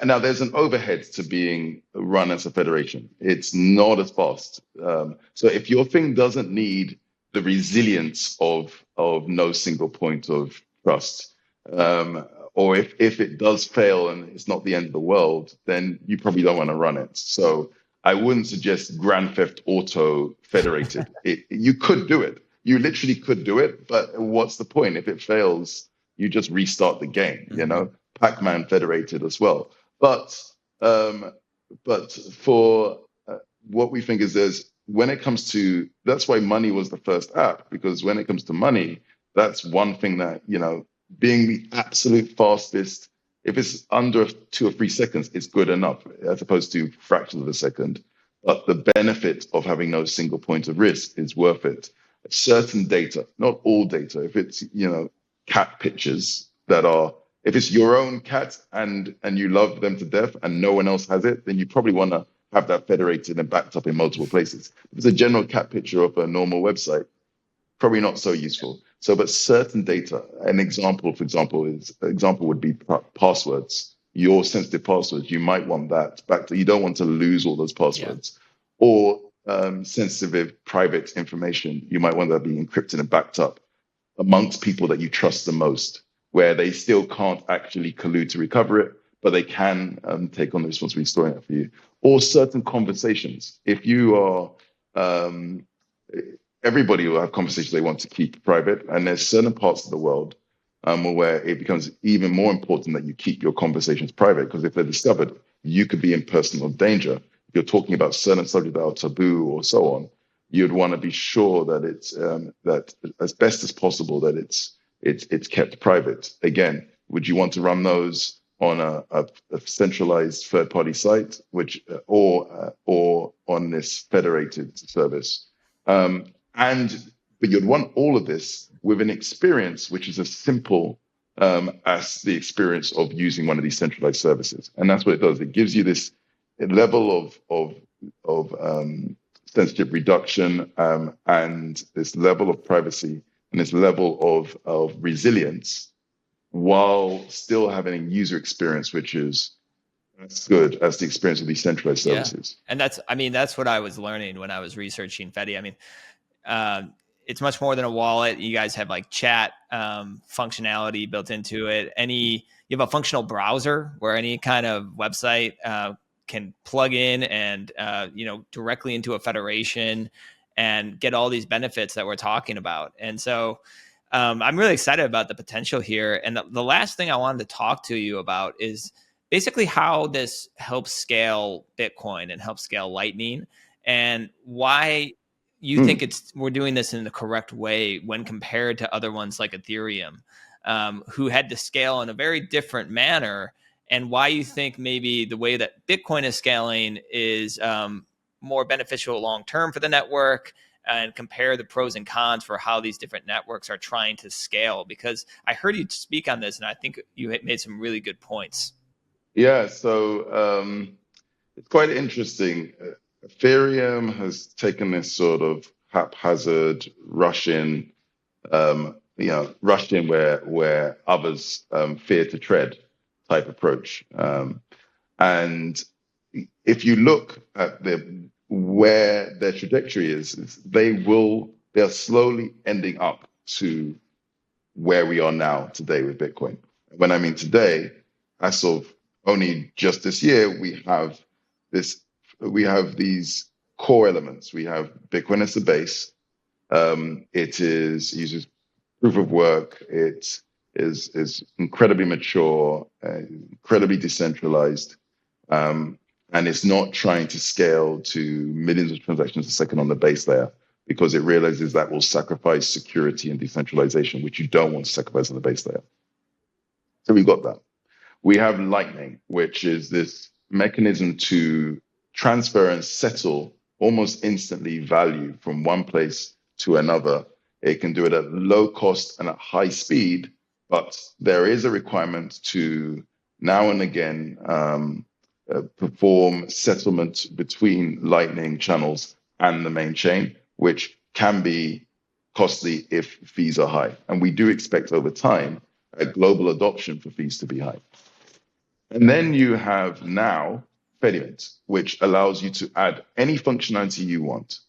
Now, there's an overhead to being run as a federation. It's not as fast. So if your thing doesn't need the resilience of no single point of trust, or if it does fail and it's not the end of the world, then you probably don't want to run it. So I wouldn't suggest Grand Theft Auto federated. You could do it. You literally could do it, but what's the point? If it fails, you just restart the game, you know? Pac-Man federated as well. But for what we think is when it comes to, that's why money was the first app, because when it comes to money, that's one thing that, you know, being the absolute fastest, if it's under 2 or 3 seconds, it's good enough, as opposed to fractions of a second. But the benefit of having no single point of risk is worth it. Certain data, not all data, if it's, you know, cat pictures that are, if it's your own cat and you love them to death and no one else has it, then you probably want to have that federated and backed up in multiple places. If it's a general cat picture of a normal website, probably not so useful. So, but certain data, an example, for example, would be passwords. Your sensitive passwords, you might want that back to, you don't want to lose all those passwords. Or sensitive private information, you might want that being encrypted and backed up amongst people that you trust the most, where they still can't actually collude to recover it, but they can take on the responsibility of storing it for you. Or certain conversations. If you are, everybody will have conversations they want to keep private, and there's certain parts of the world where it becomes even more important that you keep your conversations private, because if they're discovered, you could be in personal danger. If you're talking about certain subjects that are taboo or so on, you'd want to be sure that it's that as best as possible that it's kept private. Again, would you want to run those on a centralized third-party site, which or on this federated service? But you'd want all of this with an experience which is as simple as the experience of using one of these centralized services. And that's what it does. It gives you this level of sensitive reduction and this level of privacy and this level of resilience, while still having a user experience which is as good as the experience of these centralized services. And that's what I was learning when I was researching Fedi. I mean, it's much more than a wallet. You guys have like chat functionality built into it. You have a functional browser where any kind of website can plug in and directly into a federation and get all these benefits that we're talking about. And so I'm really excited about the potential here. And the last thing I wanted to talk to you about is basically how this helps scale Bitcoin and helps scale Lightning, and why you think we're doing this in the correct way when compared to other ones like Ethereum, who had to scale in a very different manner, and why you think maybe the way that Bitcoin is scaling is more beneficial long-term for the network, and compare the pros and cons for how these different networks are trying to scale? Because I heard you speak on this, and I think you made some really good points. Yeah, so it's quite interesting. Ethereum has taken this sort of haphazard rush in, rush in where others fear to tread type approach. And if you look at where their trajectory is, they're slowly ending up to where we are now today with Bitcoin. When I mean today, as of only just this year, we have these core elements. We have Bitcoin as the base. It uses proof of work. It is incredibly mature, incredibly decentralized, and it's not trying to scale to millions of transactions a second on the base layer, because it realizes that will sacrifice security and decentralization, which you don't want to sacrifice on the base layer. So we've got that. We have Lightning, which is this mechanism to transfer and settle almost instantly value from one place to another. It can do it at low cost and at high speed, but there is a requirement to now and again perform settlement between Lightning channels and the main chain, which can be costly if fees are high. And we do expect over time a global adoption for fees to be high. And then you have now Fediment, which allows you to add any functionality you want.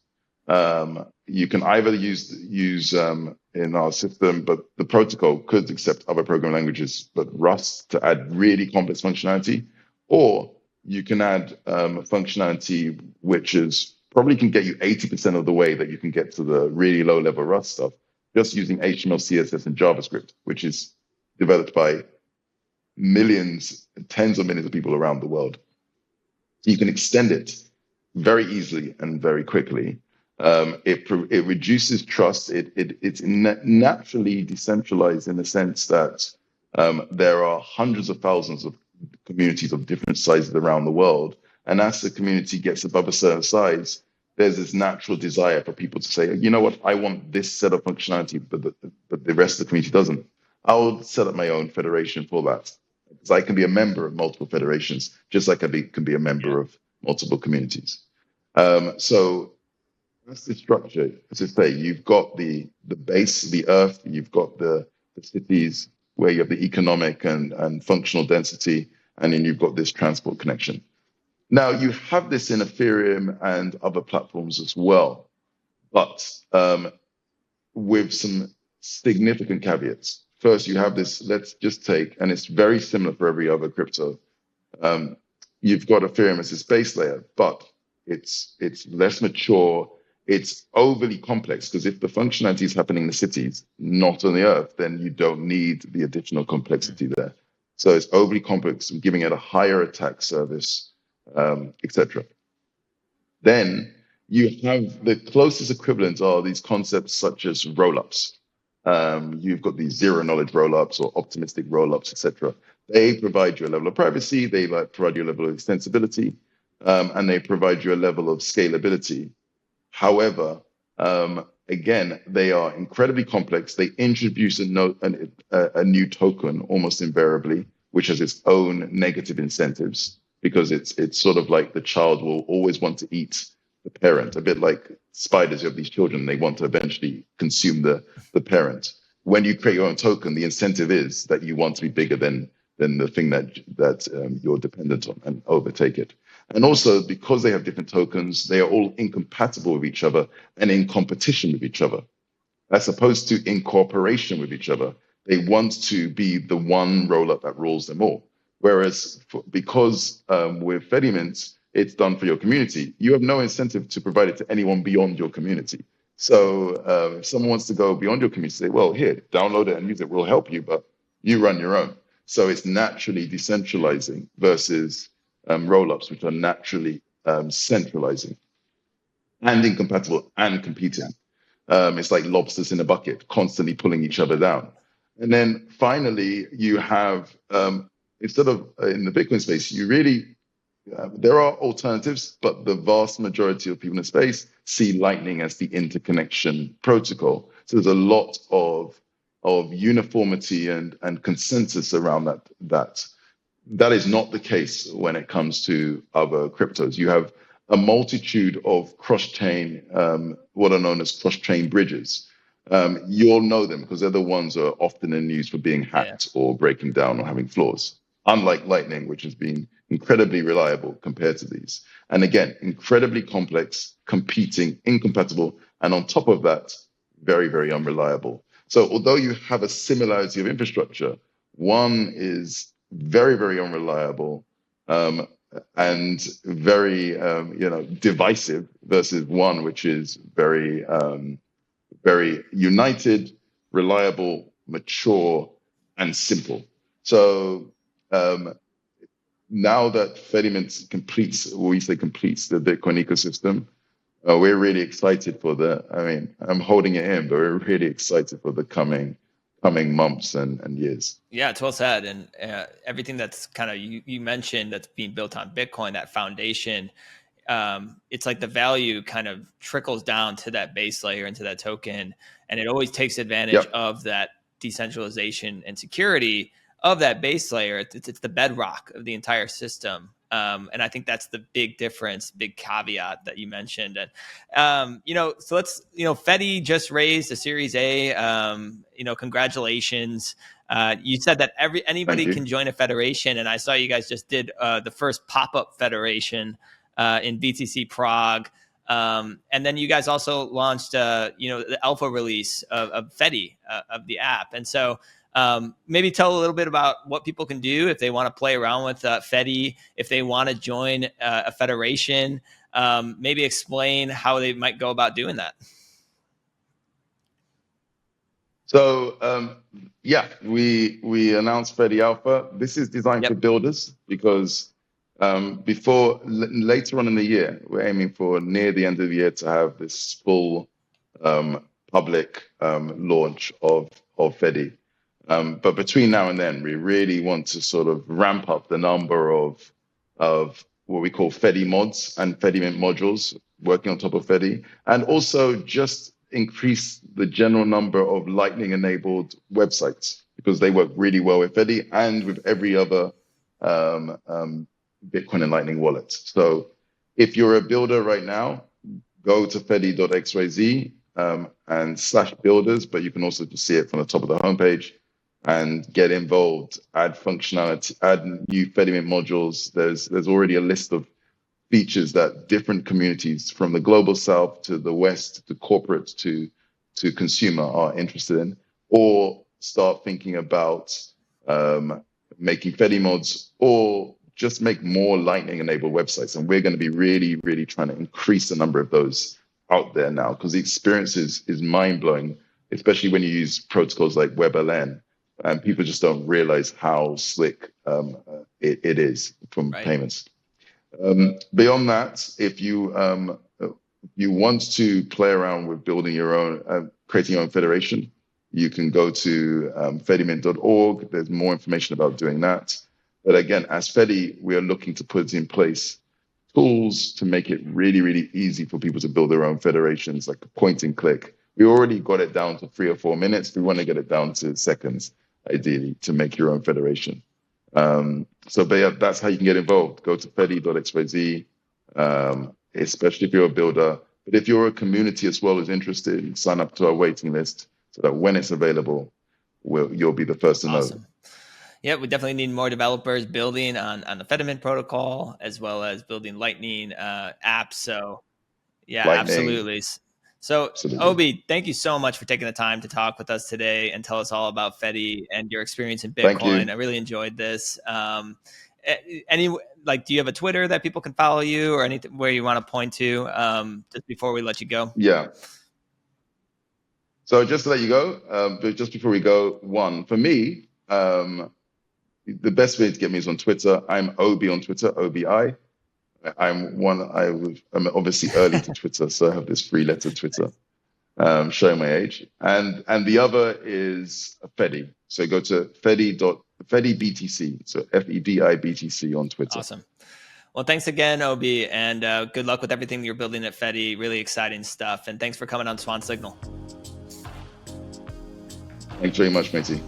You can either use in our system, but the protocol could accept other programming languages, but Rust to add really complex functionality, or you can add functionality which is probably can get you 80% of the way that you can get to the really low level Rust stuff, just using HTML, CSS, and JavaScript, which is developed by millions, tens of millions of people around the world. You can extend it very easily and very quickly. It reduces trust. It's naturally decentralized in the sense that there are hundreds of thousands of communities of different sizes around the world. And as the community gets above a certain size, there's this natural desire for people to say, you know what, I want this set of functionality, but the rest of the community doesn't. I'll set up my own federation for that. Because I can be a member of multiple federations, just like I can be a member of multiple communities. So that's the structure. As I say, you've got the base, the earth, you've got the cities where you have the economic and functional density, and then you've got this transport connection. Now, you have this in Ethereum and other platforms as well, but with some significant caveats. First, you have this, let's just take, and it's very similar for every other crypto. You've got Ethereum as this base layer, but it's less mature. It's overly complex, because if the functionality is happening in the cities, not on the earth, then you don't need the additional complexity there. So it's overly complex and giving it a higher attack service, etc. Then you have the closest equivalent are these concepts such as rollups. You've got these zero knowledge rollups or optimistic rollups, etc. They provide you a level of privacy, they provide you a level of extensibility, and they provide you a level of scalability. However, again, they are incredibly complex. They introduce a new token almost invariably, which has its own negative incentives, because it's sort of like the child will always want to eat the parent, a bit like spiders. You have these children, they want to eventually consume the parent. When you create your own token, the incentive is that you want to be bigger than the thing that you're dependent on and overtake it. And also, because they have different tokens, they are all incompatible with each other and in competition with each other, as opposed to in cooperation with each other. They want to be the one rollup that rules them all. Whereas because with Fediment, it's done for your community, you have no incentive to provide it to anyone beyond your community. So if someone wants to go beyond your community, say, well, here, download it and use it, we'll help you, but you run your own. So it's naturally decentralizing versus rollups, which are naturally centralizing and incompatible and competing. It's like lobsters in a bucket, constantly pulling each other down. And then finally, you have, instead of in the Bitcoin space, you really there are alternatives, but the vast majority of people in the space see Lightning as the interconnection protocol. So there's a lot of uniformity and consensus around that is not the case when it comes to other cryptos. You have a multitude of cross-chain, what are known as cross-chain bridges. You'll know them because they're the ones that are often in news for being hacked or breaking down or having flaws. Unlike Lightning, which has been incredibly reliable compared to these. And again, incredibly complex, competing, incompatible, and on top of that, very, very unreliable. So although you have a similarity of infrastructure, one is very, very unreliable and very, divisive versus one which is very, very united, reliable, mature, and simple. So now that Fediment completes the Bitcoin ecosystem, we're really excited for I'm holding it in, but we're really excited for the coming months and years. Yeah, it's well said. And everything that's kind of you mentioned that's being built on Bitcoin, that foundation, it's like the value kind of trickles down to that base layer, into that token. And it always takes advantage of that decentralization and security of that base layer. It's the bedrock of the entire system. And I think that's the big difference, big caveat that you mentioned. And, so let's, Fedi just raised a Series A, congratulations. You said that anybody can join a federation. And I saw you guys just did the first pop-up federation in BTC Prague. And then you guys also launched, the alpha release of Fedi, of the app. And so maybe tell a little bit about what people can do if they want to play around with Fedi, if they want to join a federation, maybe explain how they might go about doing that. So, we announced Fedi Alpha. This is designed for builders because later on in the year, we're aiming for near the end of the year to have this full public launch of Fedi. But between now and then, we really want to sort of ramp up the number of what we call Fedi mods and Fediment modules working on top of Fedi, and also just increase the general number of Lightning-enabled websites because they work really well with Fedi and with every other Bitcoin and Lightning wallet. So if you're a builder right now, go to fedi.xyz and /builders, but you can also just see it from the top of the homepage and get involved, add functionality, add new Fediment modules. There's already a list of features that different communities from the global south to the west to corporate to consumer are interested in, or start thinking about making Fedi mods or just make more Lightning enabled websites. And we're going to be really, really trying to increase the number of those out there now because the experience is mind blowing, especially when you use protocols like WebLN. And people just don't realize how slick it is from payments. Beyond that, if you want to play around with building your own, creating your own federation, you can go to fediment.org. There's more information about doing that. But again, as Fedi, we are looking to put in place tools to make it really, really easy for people to build their own federations, like a point and click. We already got it down to 3 or 4 minutes. We want to get it down to seconds, ideally, to make your own federation. That's how you can get involved. Go to fedi.xyz, especially if you're a builder. But if you're a community as well who's interested, sign up to our waiting list so that when it's available, you'll be the first to know. Yeah, we definitely need more developers building on the Fediment protocol as well as building Lightning apps. So, yeah, Lightning. Absolutely. So, Obi, thank you so much for taking the time to talk with us today and tell us all about Fedi and your experience in Bitcoin. I really enjoyed this. Do you have a Twitter that people can follow you or anything where you want to point to just before we let you go? Yeah. So just to let you go, but just before we go, for me, the best way to get me is on Twitter. I'm Obi on Twitter, OBI. I'm obviously early to Twitter, so I have this 3-letter Twitter showing my age. And the other is Fedi. So go to Fedi BTC, so FEDI BTC on Twitter. Awesome. Well, thanks again, Obi, and good luck with everything you're building at Fedi. Really exciting stuff. And thanks for coming on Swan Signal. Thanks very much, matey.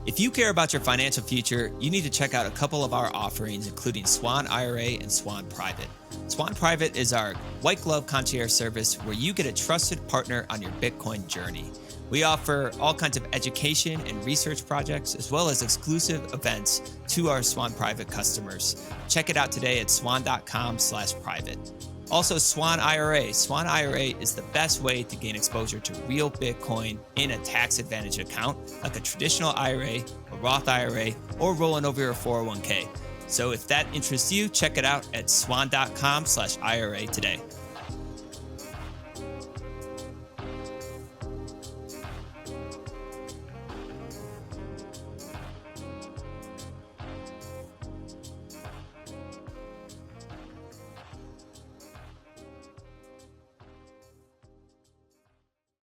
If you care about your financial future, you need to check out a couple of our offerings, including Swan IRA and Swan Private. Swan Private is our white glove concierge service where you get a trusted partner on your Bitcoin journey. We offer all kinds of education and research projects, as well as exclusive events to our Swan Private customers. Check it out today at swan.com/private. Also, Swan IRA. Swan IRA is the best way to gain exposure to real Bitcoin in a tax-advantaged account, like a traditional IRA, a Roth IRA, or rolling over your 401k. So if that interests you, check it out at swan.com/IRA today.